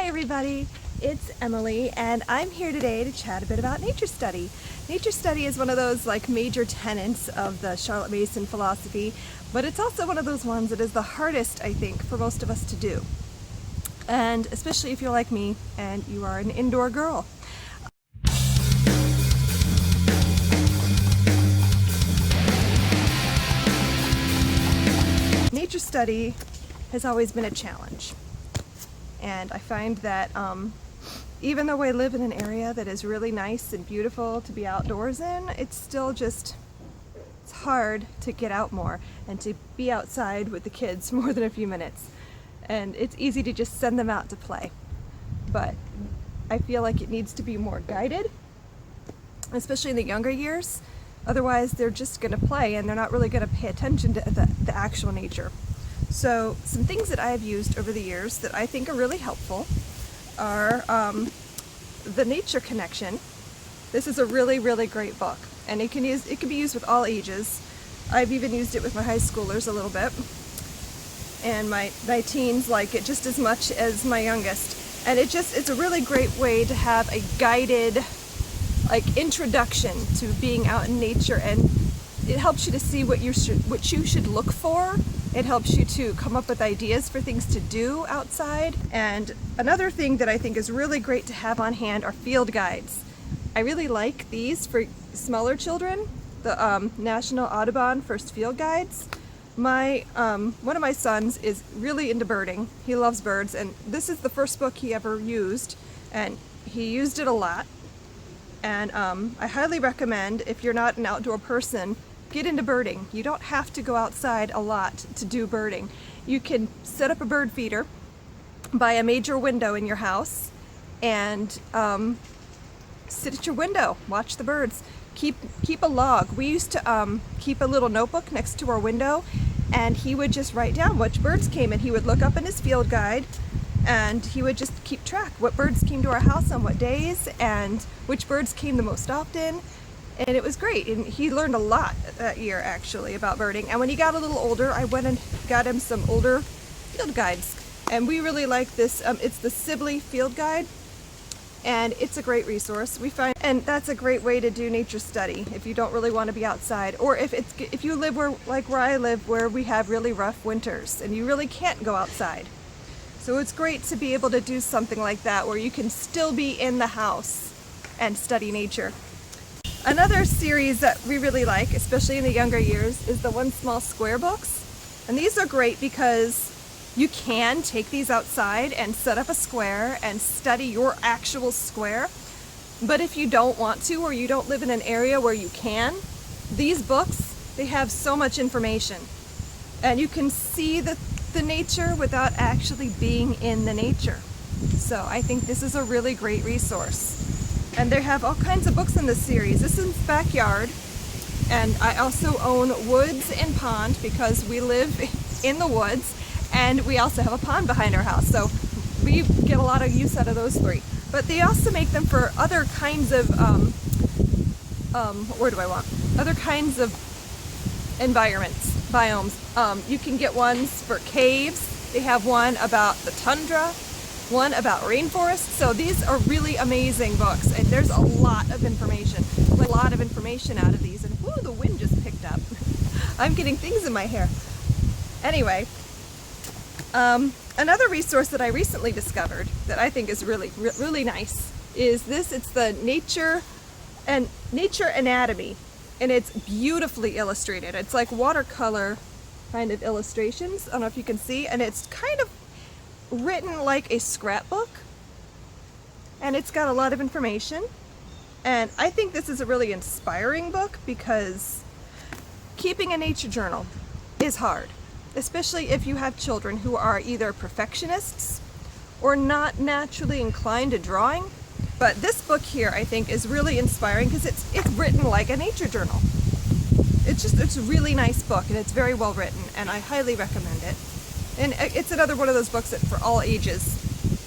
Hi everybody, it's Emily and I'm here today to chat a bit about nature study. Nature study is one of those major tenets of the Charlotte Mason philosophy, but it's also one of those ones that is the hardest, I think, for most of us to do. And especially if you're like me and you are an indoor girl. Nature study has always been a challenge. And I find that even though I live in an area that is really nice and beautiful to be outdoors in, it's hard to get out more and to be outside with the kids more than a few minutes. And it's easy to just send them out to play. But I feel like it needs to be more guided, especially in the younger years. Otherwise, they're just going to play and they're not really going to pay attention to the actual nature. So some things that I've used over the years that I think are really helpful are the Nature Connection. This is a really, really great book, and it can be used with all ages. I've even used it with my high schoolers a little bit, and my teens like it just as much as my youngest. And it's a really great way to have a guided introduction to being out in nature, and it helps you to see what you should look for. It helps you to come up with ideas for things to do outside. And another thing that I think is really great to have on hand are field guides. I really like these for smaller children, the National Audubon First Field Guides. One of my sons is really into birding. He loves birds, and this is the first book he ever used, and he used it a lot. And I highly recommend, if you're not an outdoor person, get into birding. You don't have to go outside a lot to do birding. You can set up a bird feeder by a major window in your house and sit at your window, watch the birds. Keep a log. We used to keep a little notebook next to our window, and he would just write down which birds came, and he would look up in his field guide and he would just keep track what birds came to our house on what days and which birds came the most often. And it was great, and he learned a lot that year actually about birding. And when he got a little older, I went and got him some older field guides, and we really like this. It's the Sibley Field Guide, and it's a great resource. And that's a great way to do nature study if you don't really want to be outside, or if you live where I live, where we have really rough winters and you really can't go outside. So it's great to be able to do something like that where you can still be in the house and study nature. Another series that we really like, especially in the younger years, is the One Small Square books. And these are great because you can take these outside and set up a square and study your actual square. But if you don't want to, or you don't live in an area where you can, these books, they have so much information. And you can see the nature without actually being in the nature. So I think this is a really great resource. And they have all kinds of books in this series. This is Backyard, and I also own Woods and Pond because we live in the woods, and we also have a pond behind our house, so we get a lot of use out of those three. But they also make them for other kinds of other kinds of environments, biomes. You can get ones for caves. They have one about the tundra, one about rainforests. So these are really amazing books, and there's a lot of information. A lot of information out of these, and whoo, the wind just picked up. I'm getting things in my hair. Anyway, another resource that I recently discovered that I think is really, really nice is this. It's the Nature Anatomy, and it's beautifully illustrated. It's like watercolor kind of illustrations. I don't know if you can see, and it's kind of written like a scrapbook, and it's got a lot of information. And I think this is a really inspiring book because keeping a nature journal is hard, especially if you have children who are either perfectionists or not naturally inclined to drawing. But this book here, I think, is really inspiring because it's written like a nature journal. It's a really nice book, and it's very well written, and I highly recommend it. And it's another one of those books that for all ages.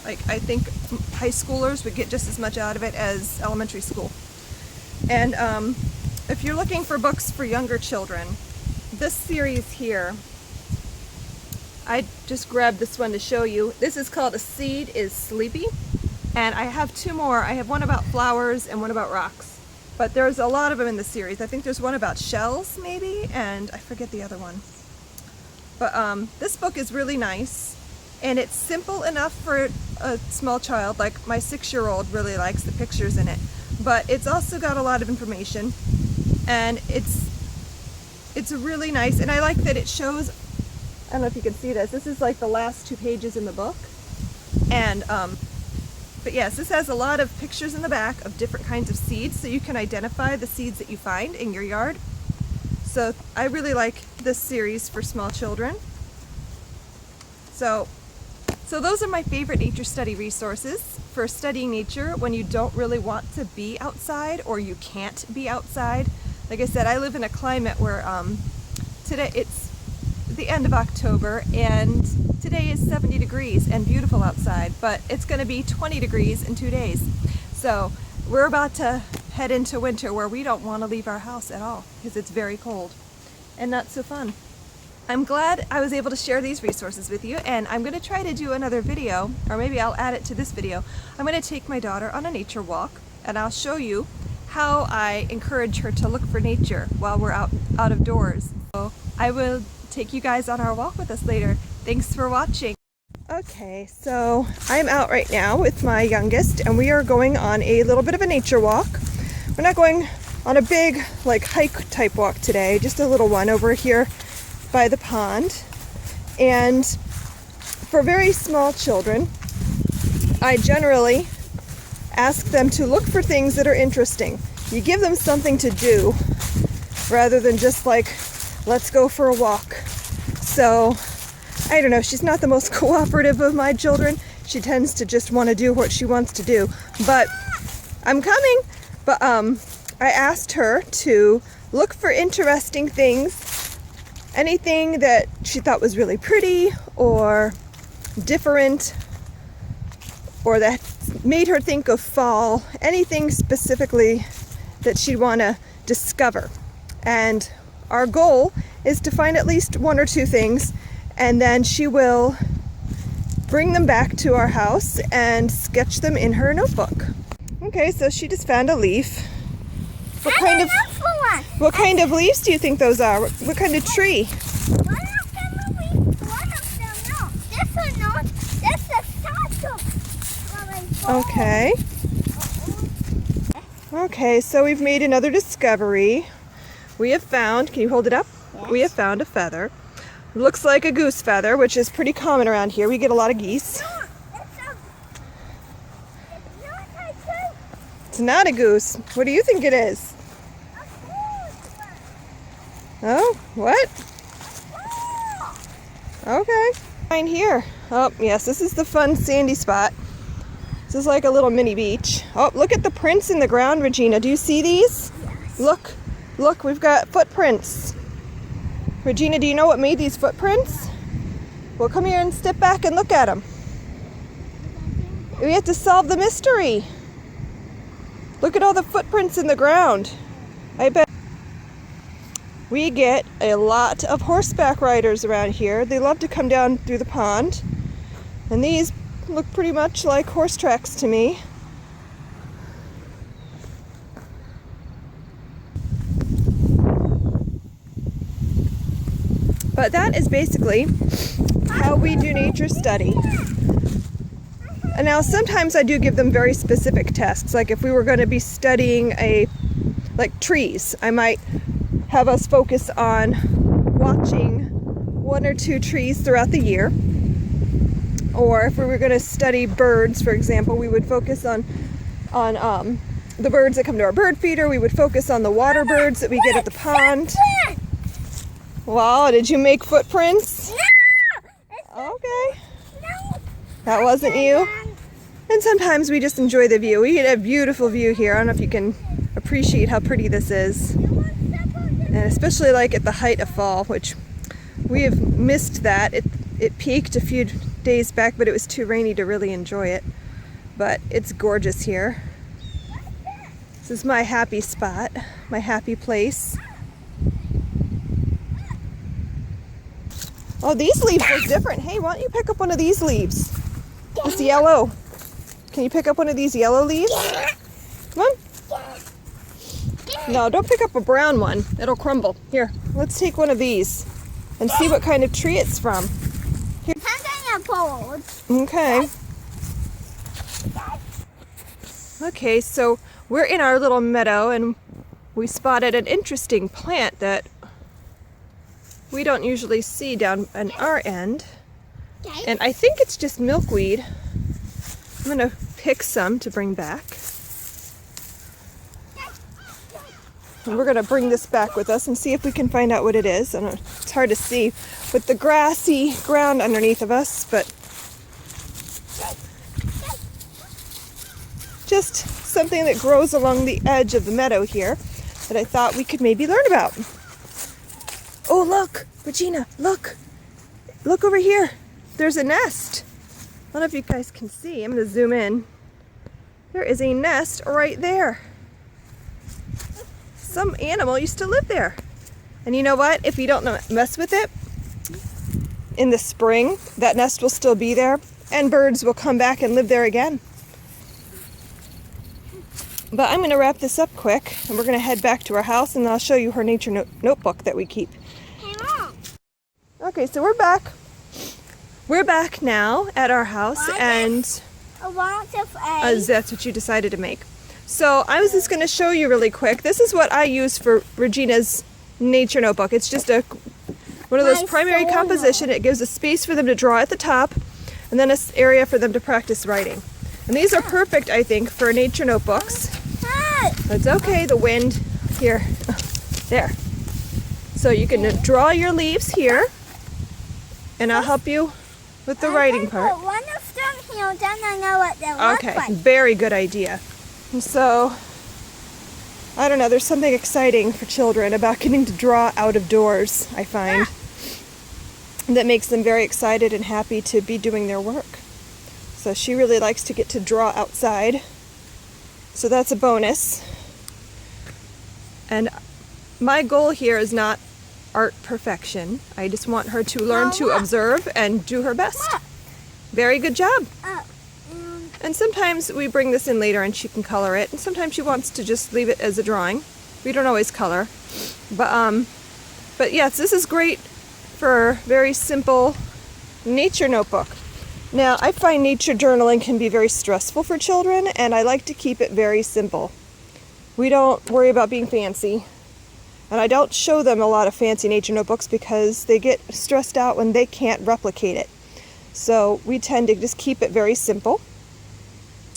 I think high schoolers would get just as much out of it as elementary school. And if you're looking for books for younger children, this series here I just grabbed this one to show you. This is called A Seed is Sleepy. And I have two more. I have one about flowers and one about rocks. But there's a lot of them in the series. I think there's one about shells, maybe, and I forget the other one. But this book is really nice, and it's simple enough for a small child. Like my 6-year-old really likes the pictures in it. But it's also got a lot of information, and it's really nice. And I like that it shows, I don't know if you can see this. This is like the last 2 pages in the book. And but yes, this has a lot of pictures in the back of different kinds of seeds, so you can identify the seeds that you find in your yard. So I really like this series for small children. So those are my favorite nature study resources for studying nature when you don't really want to be outside or you can't be outside. Like I said, I live in a climate where today it's the end of October and today is 70 degrees and beautiful outside, but it's going to be 20 degrees in 2 days. So we're about to head into winter where we don't want to leave our house at all because it's very cold and not so fun. I'm glad I was able to share these resources with you, and I'm going to try to do another video, or maybe I'll add it to this video. I'm going to take my daughter on a nature walk, and I'll show you how I encourage her to look for nature while we're out of doors. So I will take you guys on our walk with us later. Thanks for watching. Okay, so I'm out right now with my youngest, and we are going on a little bit of a nature walk. We're not going on a big like hike type walk today, just a little one over here by the pond. And for very small children, I generally ask them to look for things that are interesting. You give them something to do rather than just like, let's go for a walk. So I don't know, she's not the most cooperative of my children. She tends to just want to do what she wants to do. But I'm coming. But I asked her to look for interesting things, anything that she thought was really pretty or different or that made her think of fall, anything specifically that she'd want to discover. And our goal is to find at least 1 or 2 things, and then she will bring them back to our house and sketch them in her notebook. Okay, so she just found a leaf. What kind of leaves do you think those are? What kind of tree? One of them are leaves, one of them no. This one no, this is taco. Okay. Okay, so we've made another discovery. We have found, can you hold it up? Yes. We have found a feather. It looks like a goose feather, which is pretty common around here. We get a lot of geese. It's not a goose. What do you think it is? Oh, what? Okay. Fine here. Oh, yes, this is the fun sandy spot. This is like a little mini beach. Oh, look at the prints in the ground, Regina. Do you see these? Yes. Look, we've got footprints. Regina, do you know what made these footprints? Well, come here and step back and look at them. We have to solve the mystery. Look at all the footprints in the ground. I bet we get a lot of horseback riders around here. They love to come down through the pond. And these look pretty much like horse tracks to me. But that is basically how we do nature study. And now sometimes I do give them very specific tests. Like if we were going to be studying like trees, I might have us focus on watching 1 or 2 trees throughout the year. Or if we were going to study birds, for example, we would focus on the birds that come to our bird feeder. We would focus on the water birds that we get at the pond. Wow, did you make footprints? No! Okay. No! That wasn't you? And sometimes we just enjoy the view. We get a beautiful view here. I don't know if you can appreciate how pretty this is. And especially like at the height of fall, which we have missed that. It peaked a few days back, but it was too rainy to really enjoy it. But it's gorgeous here. This is my happy spot, my happy place. Oh, these leaves look different. Hey, why don't you pick up one of these leaves? It's yellow. Can you pick up one of these yellow leaves? Come on. No, don't pick up a brown one. It'll crumble. Here, let's take one of these and see what kind of tree it's from. Here. Okay. Okay, so we're in our little meadow and we spotted an interesting plant that we don't usually see down on our end. And I think it's just milkweed. I'm going to pick some to bring back. And we're going to bring this back with us and see if we can find out what it is. I don't know, it's hard to see with the grassy ground underneath of us, but just something that grows along the edge of the meadow here that I thought we could maybe learn about. Oh, look, Regina, look. Look over here. There's a nest. I don't know if you guys can see. I'm going to zoom in. There is a nest right there. Some animal used to live there. And you know what? If you don't mess with it, in the spring, that nest will still be there, and birds will come back and live there again. But I'm going to wrap this up quick, and we're going to head back to our house, and I'll show you her nature notebook that we keep. Hey, Mom. Okay, so we're back. We're back now at our house, and that's what you decided to make. So I was just going to show you really quick. This is what I use for Regina's nature notebook. It's just one of those primary composition. It gives a space for them to draw at the top, and then an area for them to practice writing. And these are perfect, I think, for nature notebooks. It's okay, the wind here, there. So you can draw your leaves here, and I'll help you with the writing part. Put one of them here, then I know what they look Okay, like. very good idea. And so, I don't know, there's something exciting for children about getting to draw out of doors, I find, that makes them very excited and happy to be doing their work. So she really likes to get to draw outside. So that's a bonus. And my goal here is not art perfection. I just want her to learn to observe and do her best. Very good job. And sometimes we bring this in later and she can color it. And sometimes she wants to just leave it as a drawing. We don't always color. But yes, this is great for a very simple nature notebook. Now, I find nature journaling can be very stressful for children, and I like to keep it very simple. We don't worry about being fancy, and I don't show them a lot of fancy nature notebooks because they get stressed out when they can't replicate it. So we tend to just keep it very simple.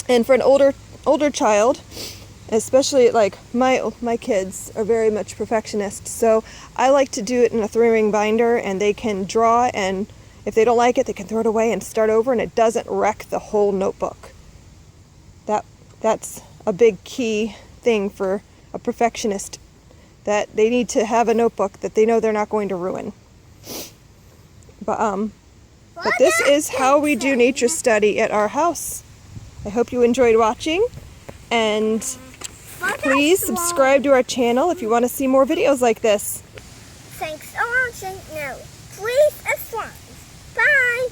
And for an older child, especially like my kids are very much perfectionists, so I like to do it in a 3-ring binder, and they can draw, and if they don't like it, they can throw it away and start over, and it doesn't wreck the whole notebook. That's a big key thing for a perfectionist, that they need to have a notebook that they know they're not going to ruin. But this is how we do nature study at our house. I hope you enjoyed watching, and please subscribe to our channel if you want to see more videos like this. Thanks for watching. Now, please subscribe. Bye.